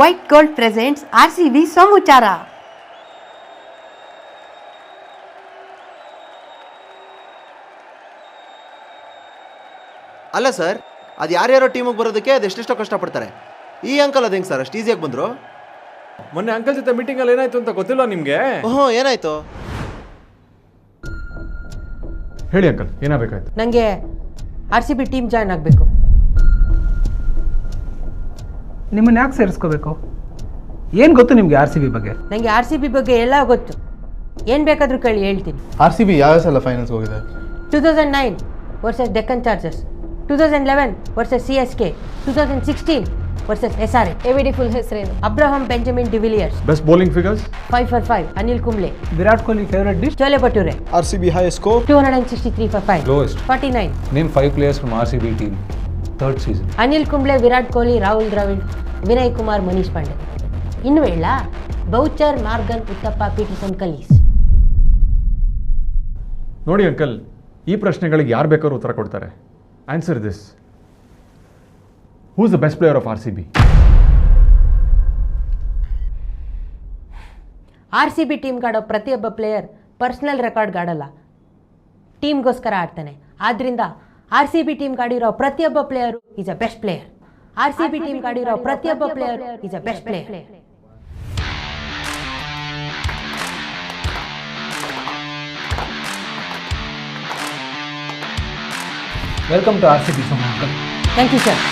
White gold presents RCB ಸಮುಚಾರ. ಅಲ್ಲ sir, ಅದು ಯಾರ್ಯಾರೋ ಟೀಮಿಗೆ ಬರೋದಕ್ಕೆ ಅದೆಷ್ಟೆಷ್ಟೋ ಕಷ್ಟಪಡ್ತಾರೆ. ಈ ಅಂಕಲ್ ಅದು ಹೆಂಗೆ ಸರ್ ಅಷ್ಟು ಈಸಿಯಾಗಿ ಬಂದರು? ಮೊನ್ನೆ ಅಂಕಲ್ ಜೊತೆ ಮೀಟಿಂಗಲ್ಲಿ ಏನಾಯ್ತು ಅಂತ ಗೊತ್ತಿಲ್ಲ ನಿಮಗೆ? ಓಹೋ, ಏನಾಯ್ತು ಹೇಳಿ ಅಂಕಲ್, ಏನಾಗಬೇಕಾಯ್ತು? ನನಗೆ RCB ಟೀಮ್ ಜಾಯ್ನ್ ಆಗಬೇಕು. ನಿಮ್ಮನ್ನು ಯಾಕೆ ಸೇರಿಸ್ಕೋಬೇಕು? ಏನು ಗೊತ್ತು ನಿಮಗೆ RCB ಬಗ್ಗೆ? ನನಗೆ RCB ಬಗ್ಗೆ ಎಲ್ಲ ಗೊತ್ತು. ಏನು ಬೇಕಾದರೂ ಕೇಳಿ ಹೇಳ್ತೀನಿ. RCB ಯಾವ ಸಲ ಫೈನಲ್ಸ್ ಹೋಗಿದೆ? 2009 versus Deccan Chargers, 2011 versus CSK, 2016 versus SRH. AVD full ಹೆಸರೇನು? Abraham Benjamin de Villiers. Best bowling figures? 5 for 5 Anil Kumble. Virat Kohli favourite dish? Chole bhature. RCB highest score? 263 for 5. Lowest. 49. Name 5 players from RCB team. Third season. Anil Kumble, Virat Kohli, Rahul Dravid, Vinay Kumar, Manish Pandey. ಇನ್ನು ಹೇಳ Boucher, Morgan, Uthappa, Pietersen, Kallis. ನೋಡಿ uncle, ಈ ಪ್ರಶ್ನೆಗಳಿಗೆ ಯಾರು ಬೇಕಾದ್ರೂ ಉತ್ತರ ಕೊಡ್ತಾರೆ. Answer this: who is the best player of RCB? RCB ಟೀಮ್ಗೆ ಆಡೋ ಪ್ರತಿಯೊಬ್ಬ ಪ್ಲೇಯರ್ ಪರ್ಸ್ನಲ್ ರೆಕಾರ್ಡ್ಗೆ ಆಡಲ್ಲ, ಟೀಮ್ಗೋಸ್ಕರ ಆಡ್ತಾನೆ. ಆದ್ದರಿಂದ RCB ಟೀಮ್ಗೆ ಆಡಿರೋ ಪ್ರತಿಯೊಬ್ಬ player is a best player. RCB ಟೀಮ್ಗೆ ಆಡಿರೋ ಪ್ರತಿಯೊಬ್ಬ player is a best player. Welcome to RCB ಸಮುಚಾರ. Thank you sir.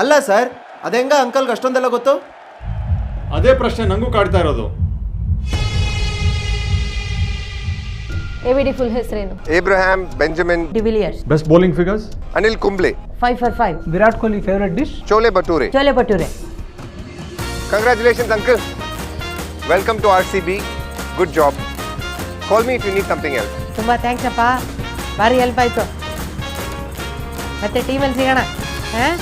ಅಲ್ಲ ಸರ್, ಅದು ಹೆಂಗ ಅಂಕಲ್ಗೆ ಅಷ್ಟೊಂದೆಲ್ಲ ಗೊತ್ತು? ಅದೇ ಪ್ರಶ್ನೆ ನನಗೂ ಕಾಡ್ತಾ ಇರೋದು. AVD ಫುಲ್ ಹೆಸರೇನು? Abraham Benjamin de Villiers. Best bowling figures? Anil Kumble 5 for 5. Virat Kohli favourite dish? Chole Bhature. Chole bhature. Congratulations uncle. Welcome to RCB. Good job. Call me if you need something else. ತುಂಬ ಥ್ಯಾಂಕ್ಸ್ ಅಪ್ಪ, ಭಾರಿ ಹೆಲ್ಪ್ ಆಯಿತು. ಮತ್ತೆ ಟೀಮಲ್ಲಿ ಸಿಗೋಣ. ಹಾಂ.